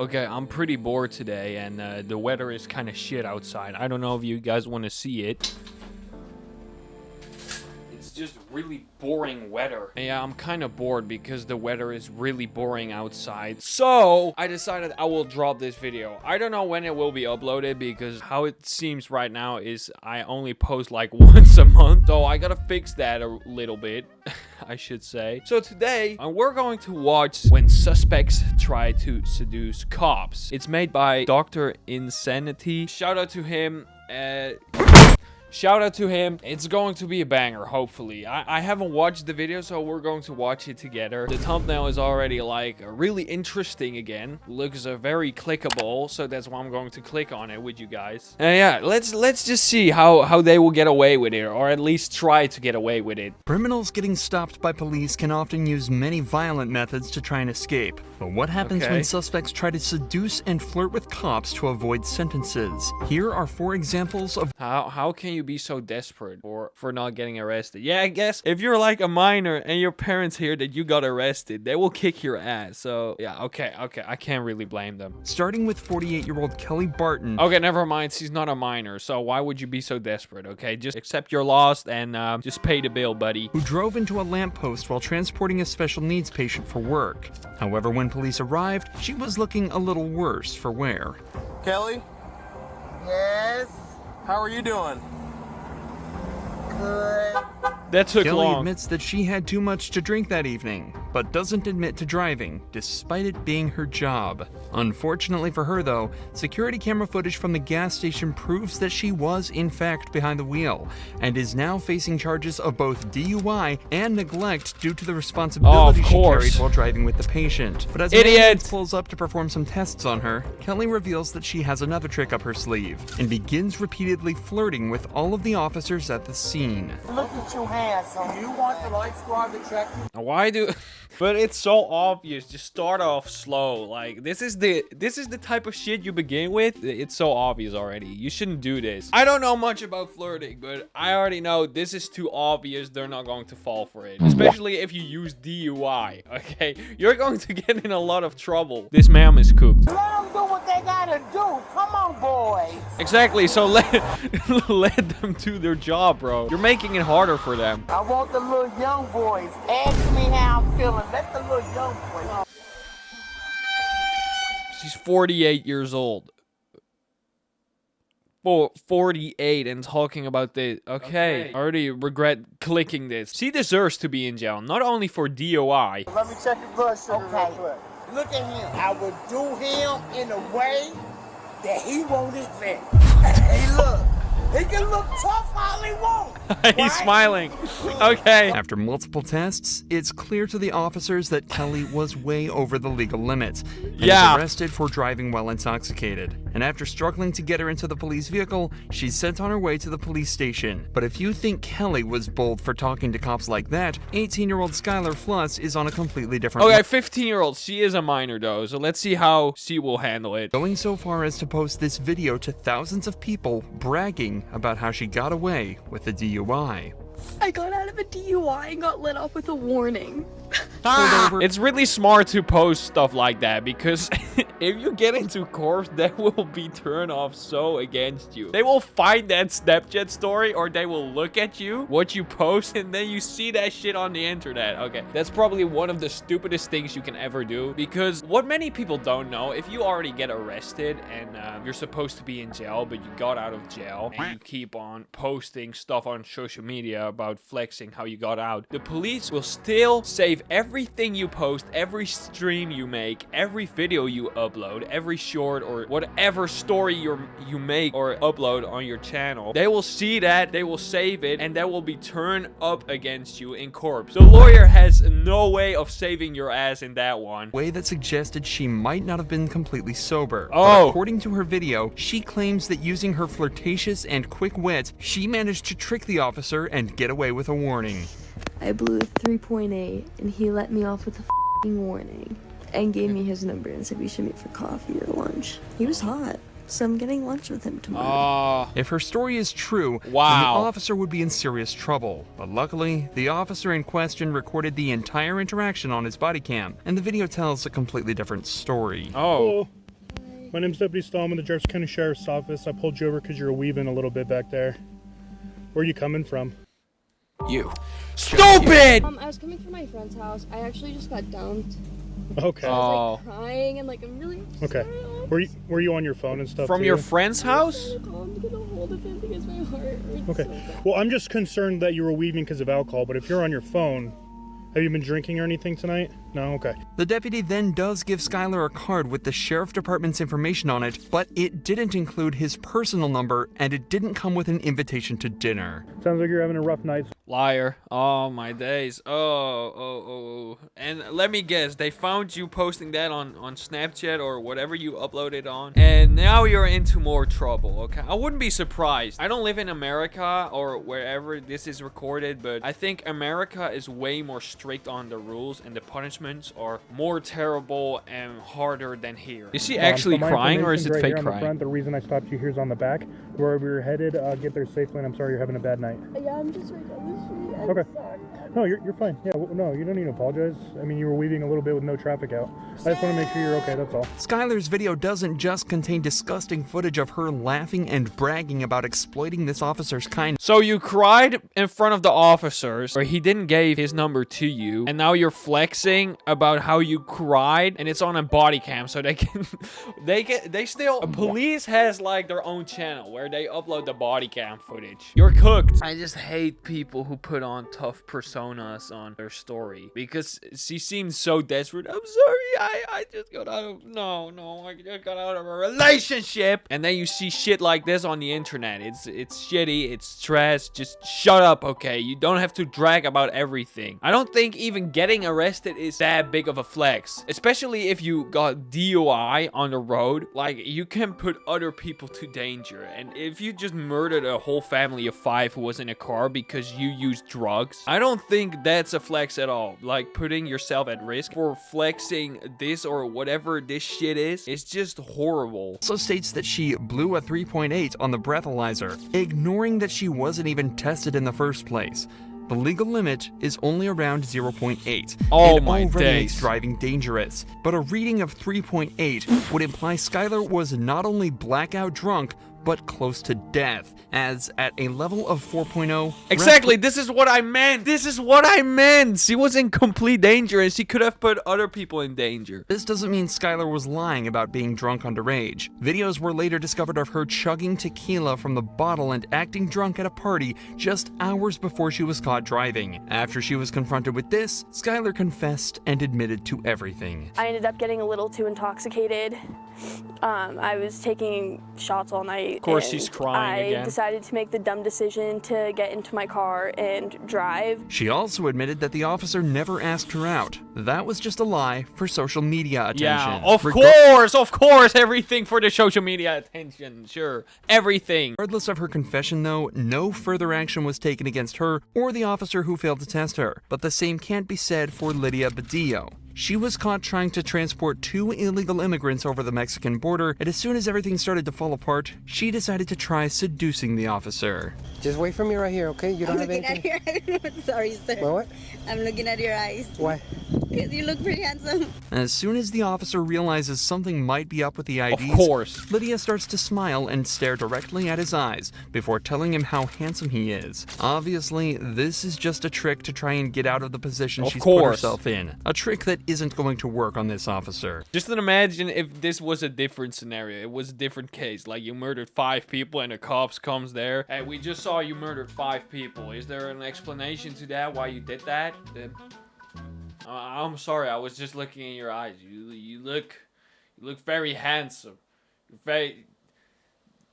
Okay, I'm pretty bored today, and the weather is kind of shit outside. I don't know if you guys want to see it. It's just really boring weather. Yeah, I'm kind of bored because the weather is really boring outside. So, I decided I will drop this video. I don't know when it will be uploaded because how it seems right now is I only post like once a month. So, I gotta fix that a little bit, I should say. So, today, we're going to watch When Suspects Try to Seduce Cops. It's made by Dr. Insanity. Shout out to him. Shout out to him. It's going to be a banger, hopefully. I haven't watched the video, so we're going to watch it together. The thumbnail is already like really interesting again. Looks very clickable, so that's why I'm going to click on it with you guys. And yeah, let's just see how they will get away with it, or at least try to get away with it. Criminals getting stopped by police can often use many violent methods to try and escape. But what happens when suspects try to seduce and flirt with cops to avoid sentences? Here are 4 examples of how can you be so desperate for not getting arrested? Yeah, I guess if you're like a minor and your parents hear that you got arrested, they will kick your ass. So yeah, okay, I can't really blame them. Starting with 48-year-old Kelly Barton. Okay, never mind, she's not a minor, so why would you be so desperate? Okay, just accept your loss and just pay the bill, buddy. Who drove into a lamppost while transporting a special needs patient for work. However, when police arrived, she was looking a little worse for wear. Kelly? Yes, How are you doing? good. That took Kelly long. admits that she had too much to drink that evening, but doesn't admit to driving, despite it being her job. Unfortunately for her, though, security camera footage from the gas station proves that she was, in fact, behind the wheel, and is now facing charges of both DUI and neglect due to the responsibility she carried while driving with the patient. But as ambulance pulls up to perform some tests on her, Kelly reveals that she has another trick up her sleeve, and begins repeatedly flirting with all of the officers at the scene. Look at you, handsome. Do you want the light squad to check you? Why do? But it's so obvious. Just start off slow. Like this is the type of shit you begin with. It's so obvious already. You shouldn't do this. I don't know much about flirting, but I already know this is too obvious. They're not going to fall for it, especially if you use DUI. Okay, you're going to get in a lot of trouble. This ma'am is cooked. Let them do what they gotta do. Come on, boys. Exactly. So let them do their job, bro. You're making it harder for them. I want the little young boys. Ask me how I'm feeling. Let the little young boys. She's 48 years old. 48 and talking about this. Okay. I already regret clicking this. She deserves to be in jail, not only for DUI. Let me check your blood sugar real Okay. quick. Look at him. I would do him in a way that he won't admit. Hey, look. He can look tough all he wants. He's smiling. Okay. After multiple tests, it's clear to the officers that Kelly was way over the legal limits and is arrested for driving while intoxicated. And after struggling to get her into the police vehicle, she's sent on her way to the police station. But if you think Kelly was bold for talking to cops like that, 18-year-old Skylar Fluss is on a completely different Okay, 15-year-old. She is a minor though, so let's see how she will handle it. going so far as to post this video to thousands of people bragging about how she got away with a DUI. I got out of a DUI and got let off with a warning. It's really smart to post stuff like that because if you get into court, they will be turned off so against you. They will find that Snapchat story or they will look at you, what you post, and then you see that shit on the internet. Okay, that's probably one of the stupidest things you can ever do because what many people don't know, if you already get arrested and you're supposed to be in jail, but you got out of jail and you keep on posting stuff on social media about flexing how you got out, the police will still save everything you post, every stream you make, every video you upload, every short or whatever story you make or upload on your channel. They will see that, they will save it, and that will be turned up against you in court. The lawyer has no way of saving your ass in that one. Way that suggested she might not have been completely sober. Oh. But according to her video, she claims that using her flirtatious and quick wit, she managed to trick the officer and get away with a warning. I blew a 3.8 and he let me off with a f***ing warning and gave me his number and said we should meet for coffee or lunch. He was hot, so I'm getting lunch with him tomorrow. If her story is true, then the Wow. officer would be in serious trouble. But luckily, the officer in question recorded the entire interaction on his body cam, and the video tells a completely different story. Oh. My name's Deputy Stahl. I'm in the Jefferson County Sheriff's Office. I pulled you over because you're weaving a little bit back there. Where are you coming from? You. Stupid! I was coming from my friend's house. I actually just got dumped. Okay. I was Oh. like crying and like I'm really Okay. Were you on your phone and stuff From too? your friend's house? I'm trying to get a hold of him because my heart hurts Okay. so bad. Well, I'm just concerned that you were weaving because of alcohol, but if you're on your phone, have you been drinking or anything tonight? No? Okay. The deputy then does give Skylar a card with the sheriff department's information on it, but it didn't include his personal number and it didn't come with an invitation to dinner. Sounds like you're having a rough night. Liar. Oh, my days. Oh. And let me guess, they found you posting that on Snapchat or whatever you uploaded on. And now you're into more trouble, okay? I wouldn't be surprised. I don't live in America or wherever this is recorded, but I think America is way more strict on the rules and the punishments are more terrible and harder than here. Is she actually So my crying or is it information's right fake here on the crying? front. The reason I stopped you here is on the back. Wherever you're headed, get there safely, and I'm sorry you're having a bad night. Yeah, I'm just right down the street. I'm Okay. sorry. No, you're fine. Yeah, no, you don't need to apologize. I mean, you were weaving a little bit with no traffic out. I just want to make sure you're okay, that's all. Skylar's video doesn't just contain disgusting footage of her laughing and bragging about exploiting this officer's kindness. So you cried in front of the officers, or he didn't give his number to you, and now you're flexing about how you cried, and it's on a body cam, so they can, police has like their own channel where they upload the body cam footage. You're cooked. I just hate people who put on tough personas on their story because she seems so desperate. I'm sorry, I just got out of, I just got out of a relationship. And then you see shit like this on the internet. It's shitty, it's trash. Just shut up, okay? You don't have to drag about everything. I don't think even getting arrested is that big of a flex, especially if you got DUI on the road. Like, you can put other people to danger. And if you just murdered a whole family of 5 who was in a car because you used drugs, I don't think that's a flex at all. Like, putting yourself at risk for flexing this or whatever this shit is, it's just horrible. Also states that she blew a 3.8 on the breathalyzer, ignoring that she wasn't even tested in the first place. The legal limit is only around 0.8. Oh and my already days. makes driving dangerous. But a reading of 3.8 would imply Skylar was not only blackout drunk, but close to death, as at a level of 4.0... Exactly, this is what I meant. This is what I meant. She was in complete danger and she could have put other people in danger. This doesn't mean Skylar was lying about being drunk underage. Videos were later discovered of her chugging tequila from the bottle and acting drunk at a party just hours before she was caught driving. After she was confronted with this, Skylar confessed and admitted to everything. I ended up getting a little too intoxicated. I was taking shots all night. Of course, she's crying again. I decided to make the dumb decision to get into my car and drive. She also admitted that the officer never asked her out. That was just a lie for social media attention. Yeah, of course, everything for the social media attention, sure, everything. Regardless of her confession, though, no further action was taken against her or the officer who failed to test her. But the same can't be said for Lydia Badillo. She was caught trying to transport 2 illegal immigrants over the Mexican border, and as soon as everything started to fall apart, she decided to try seducing the officer. Just wait for me right here, okay? You don't have anything. Sorry, sir. What? I'm looking at your eyes. Why? Because you look pretty handsome. As soon as the officer realizes something might be up with the IDs, Of course. Lydia starts to smile and stare directly at his eyes before telling him how handsome he is. Obviously, this is just a trick to try and get out of the position Of she's put course. herself in. A trick that isn't going to work on this officer. Just imagine if this was a different scenario. It was a different case. Like, you murdered 5 people and the cops comes there. Hey, we just saw you murdered 5 people. Is there an explanation to that, why you did that? I'm sorry, I was just looking in your eyes. You look very handsome. You're very...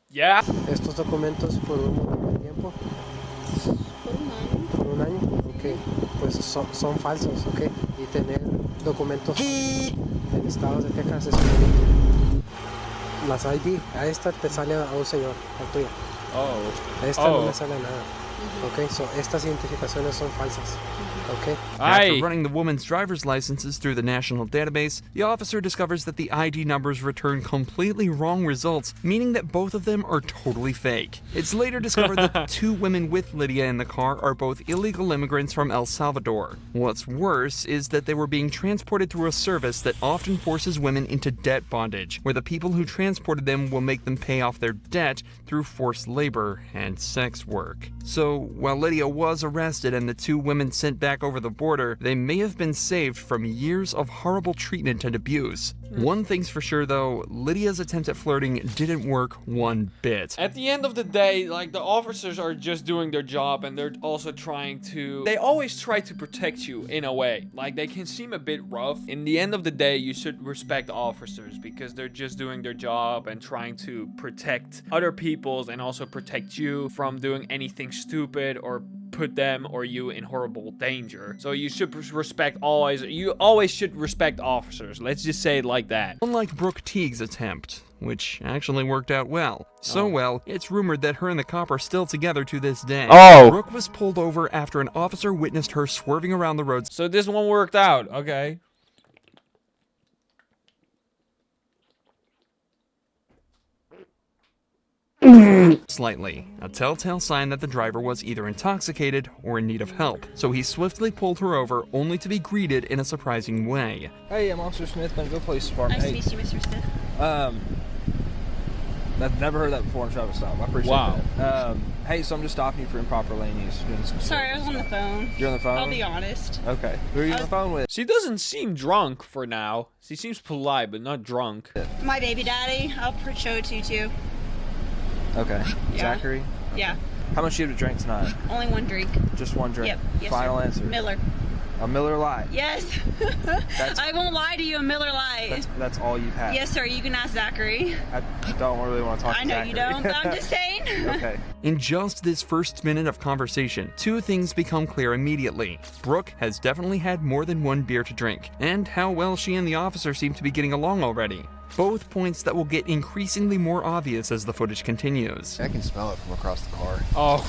Yeah? Estos documentos por un tiempo. Por un año. Ok. Pues son falsos, ok. Y tener documentos en estados de Texas es un delito. Las ID, a esta te sale a un señor, a tuya. Oh. A esta no me sale nada. Ok, so estas identificaciones son falsas. Okay. After running the woman's driver's licenses through the national database, the officer discovers that the ID numbers return completely wrong results, meaning that both of them are totally fake. It's later discovered that the two women with Lydia in the car are both illegal immigrants from El Salvador. What's worse is that they were being transported through a service that often forces women into debt bondage, where the people who transported them will make them pay off their debt through forced labor and sex work. So, while Lydia was arrested and the two women sent back over the border, they may have been saved from years of horrible treatment and abuse. One thing's for sure though, Lydia's attempt at flirting didn't work one bit. At the end of the day, like, the officers are just doing their job, and they're also they always try to protect you in a way. Like, they can seem a bit rough. In the end of the day, you should respect officers because they're just doing their job and trying to protect other people's and also protect you from doing anything stupid or put them or you in horrible danger. So you should you always should respect officers. Let's just say it like that. Unlike Brooke Teague's attempt, which actually worked out well. So well, it's rumored that her and the cop are still together to this day. Brooke was pulled over after an officer witnessed her swerving around the road. So this one worked out, okay. Slightly, a telltale sign that the driver was either intoxicated or in need of help. So he swiftly pulled her over, only to be greeted in a surprising way. Hey, I'm Officer Smith. Go Police Department. Nice to meet you, Mr. Smith. I've never heard that before in traffic stop. I appreciate that. Hey, so I'm just stopping you for improper lane use. Sorry, I was on the phone. You're on the phone? I'll be honest. Okay. Who are you on the phone with? She doesn't seem drunk for now. She seems polite, but not drunk. My baby daddy. I'll show it to you too. Okay. Yeah. Zachary? Yeah. How much do you have to drink tonight? Only one drink. Just one drink? Yep. Yes, Final sir. answer? Miller. A Miller Lite? Yes. I won't lie to you, a Miller Lite. That's all you've had? Yes, sir. You can ask Zachary. I don't really want to talk to I know Zachary. you don't, but I'm just saying. Okay. In just this first minute of conversation, two things become clear immediately. Brooke has definitely had more than one beer to drink, and how well she and the officer seem to be getting along already. Both points that will get increasingly more obvious as the footage continues. I can smell it from across the car. Oh,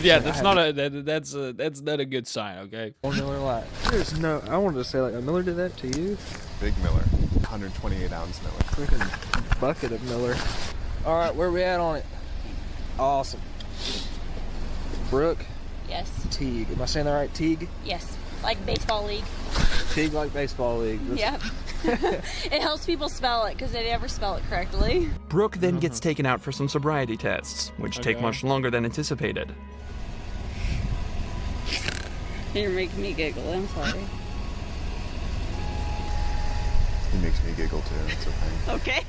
yeah, that's not a good sign, okay? One Miller Lite. There's no, I wanted to say, like, a Miller did that to you? Big Miller, 128 ounce Miller. Freaking bucket of Miller. All right, where we at on it? Awesome. Brooke Yes. Teague. Am I saying that right? Teague? Yes. Like baseball league. Teague like baseball league. Yep. It helps people spell it because they never spell it correctly. Brooke then gets taken out for some sobriety tests, which take much longer than anticipated. You're making me giggle. I'm sorry. He makes me giggle too. It's okay. Okay.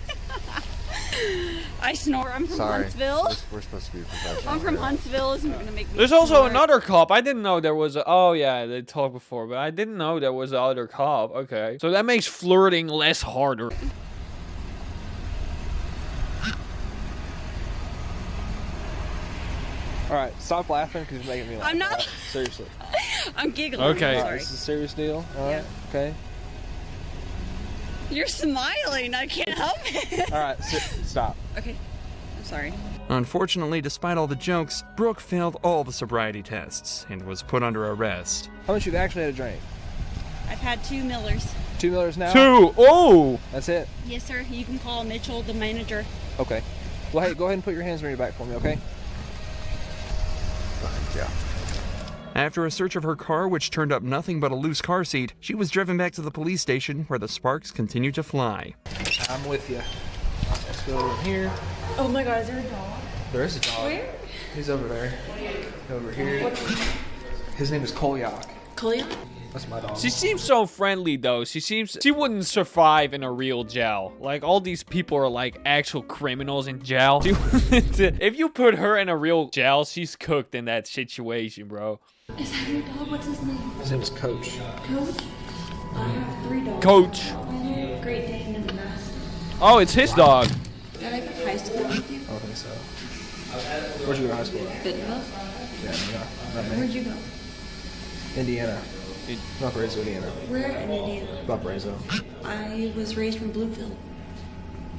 I snore. I'm from Sorry. Huntsville. We're supposed to be professional. I'm from Huntsville. Isn't going to make me There's also snore. another cop. I didn't know there was a... Oh, yeah, they talked before, but I didn't know there was another cop. Okay. So that makes flirting less harder. All right, stop laughing because you're making me laugh. I'm not. All right, seriously. I'm giggling. Okay. I'm All right, sorry. this is a serious deal. All right. Okay. You're smiling. I can't help it. All right. Stop. Okay. I'm sorry. Unfortunately, despite all the jokes, Brooke failed all the sobriety tests and was put under arrest. How much you've actually had a drink? I've had 2 Millers. 2 Millers now? 2! Oh! That's it? Yes, sir. You can call Mitchell, the manager. Okay. Well, hey, go ahead and put your hands on your back for me, okay? Yeah. After a search of her car, which turned up nothing but a loose car seat, she was driven back to the police station where the sparks continued to fly. I'm with you. Let's go over here. Oh my god, is there a dog? There is a dog. Where? He's over there. Over here. His name is Kolyak. Kolyak? That's my dog. She seems so friendly, though. She wouldn't survive in a real jail. Like, all these people are, like, actual criminals in jail. If you put her in a real jail, she's cooked in that situation, bro. Is that your dog? What's his name? His name is Coach. Coach? I have 3 dogs. Coach. Great Dane and Mastiff. Oh, it's his dog. Did I go to high school with you? I don't think so. Where'd you go to high school at? Bentonville? Yeah, not me. Where'd you go? Indiana. Valparaiso, Indiana. Where in Indiana? Valparaiso. I was raised from Bluefield.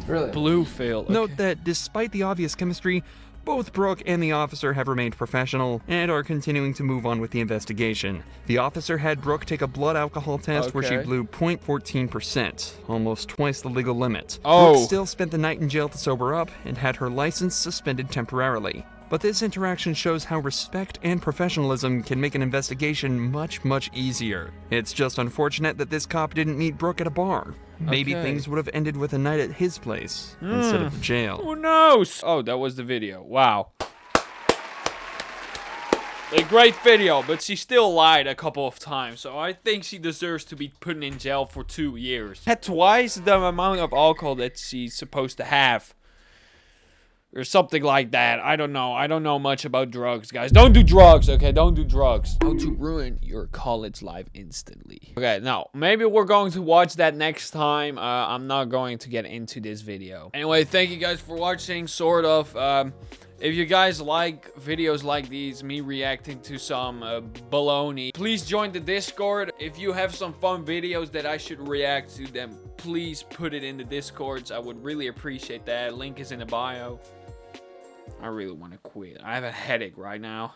Really? Bluefield. Okay. Note that despite the obvious chemistry, Both Brooke and the officer have remained professional and are continuing to move on with the investigation. The officer had Brooke take a blood alcohol test where she blew 0.14%, almost twice the legal limit. Brooke still spent the night in jail to sober up and had her license suspended temporarily. But this interaction shows how respect and professionalism can make an investigation much, much easier. It's just unfortunate that this cop didn't meet Brooke at a bar. Maybe things would have ended with a night at his place instead of the jail. Who knows? Oh, that was the video. Wow. A great video, but she still lied a couple of times, so I think she deserves to be put in jail for 2 years. Had twice the amount of alcohol that she's supposed to have. Or something like that. I don't know. I don't know much about drugs, guys. Don't do drugs, okay? Don't do drugs. How to ruin your college life instantly. Okay, now, maybe we're going to watch that next time. I'm not going to get into this video. Anyway, thank you guys for watching, sort of. If you guys like videos like these, me reacting to some baloney, please join the Discord. If you have some fun videos that I should react to them, please put it in the Discords. I would really appreciate that. Link is in the bio. I really want to quit. I have a headache right now.